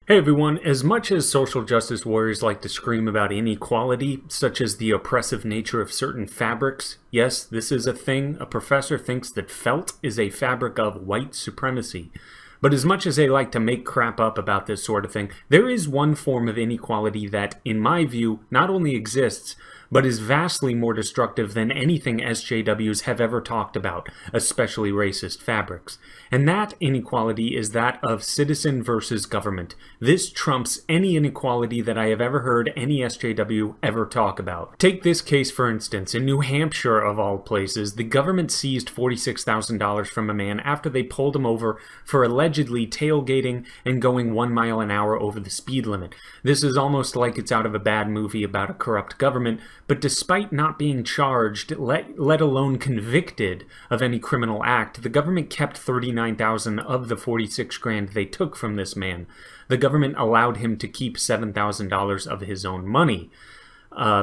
Hey everyone, as much as social justice warriors like to scream about inequality, such as the oppressive nature of certain fabrics, yes, this is a thing. A professor thinks that felt is a fabric of white supremacy. But as much as they like to make crap up about this sort of thing, there is one form of inequality that, in my view, not only exists, but is vastly more destructive than anything SJWs have ever talked about, especially racist fabrics. And that inequality is that of citizen versus government. This trumps any inequality that I have ever heard any SJW ever talk about. Take this case for instance. In New Hampshire, of all places, the government seized $46,000 from a man after they pulled him over for allegedly tailgating and going 1 mile an hour over the speed limit. This is almost like it's out of a bad movie about a corrupt government, but despite not being charged, let alone convicted of any criminal act, the government kept $39,000 of the $46,000 they took from this man. The government allowed him to keep $7,000 of his own money.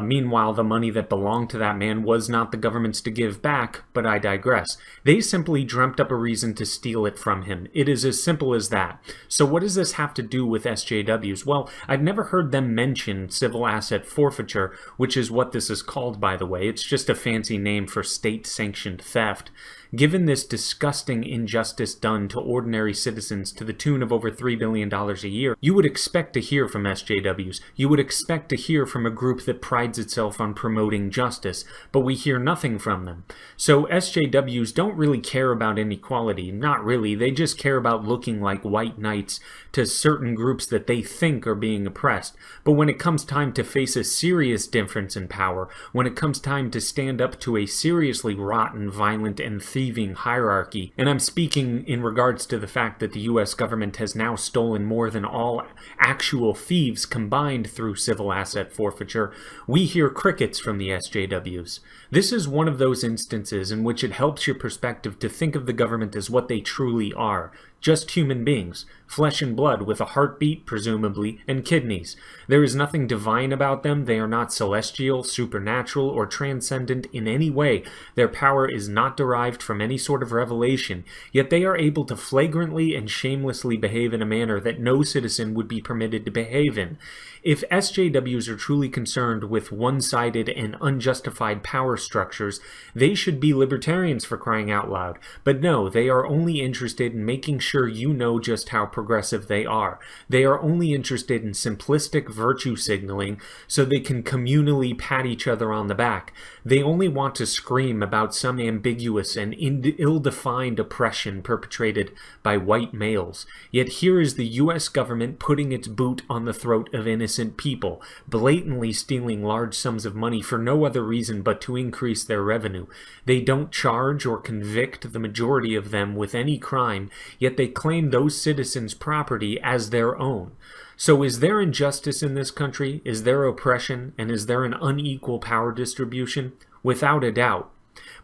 Meanwhile, the money that belonged to that man was not the government's to give back, but I digress. They simply dreamt up a reason to steal it from him. It is as simple as that. So what does this have to do with SJWs? Well, I've never heard them mention civil asset forfeiture, which is what this is called, by the way. It's just a fancy name for state-sanctioned theft. Given this disgusting injustice done to ordinary citizens to the tune of over $3 billion a year, you would expect to hear from SJWs. You would expect to hear from a group that prides itself on promoting justice, but we hear nothing from them. So SJWs don't really care about inequality. Not really. They just care about looking like white knights to certain groups that they think are being oppressed. But when it comes time to face a serious difference in power, when it comes time to stand up to a seriously rotten, violent, and thieving hierarchy, and I'm speaking in regards to the fact that the US government has now stolen more than all actual thieves combined through civil asset forfeiture, we hear crickets from the SJWs. This is one of those instances in which it helps your perspective to think of the government as what they truly are. Just human beings, flesh and blood with a heartbeat, presumably, and kidneys. There is nothing divine about them. They are not celestial, supernatural, or transcendent in any way. Their power is not derived from any sort of revelation, yet they are able to flagrantly and shamelessly behave in a manner that no citizen would be permitted to behave in. If SJWs are truly concerned with one-sided and unjustified power structures, they should be libertarians, for crying out loud. But no, they are only interested in making sure you know just how progressive they are. They are only interested in simplistic virtue signaling so they can communally pat each other on the back. They only want to scream about some ambiguous and ill-defined oppression perpetrated by white males. Yet here is the US government putting its boot on the throat of innocent people, blatantly stealing large sums of money for no other reason but to increase their revenue. They don't charge or convict the majority of them with any crime, yet they claim those citizens' property as their own. So is there injustice in this country? Is there oppression? And is there an unequal power distribution? Without a doubt.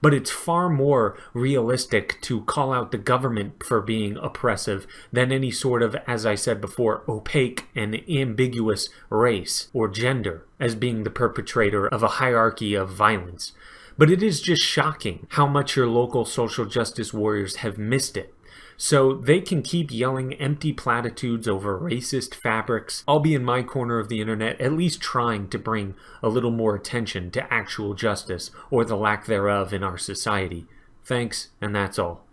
But it's far more realistic to call out the government for being oppressive than any sort of, as I said before, opaque and ambiguous race or gender as being the perpetrator of a hierarchy of violence. But it is just shocking how much your local social justice warriors have missed it. So they can keep yelling empty platitudes over racist fabrics. I'll be in my corner of the internet at least trying to bring a little more attention to actual justice or the lack thereof in our society. Thanks, and that's all.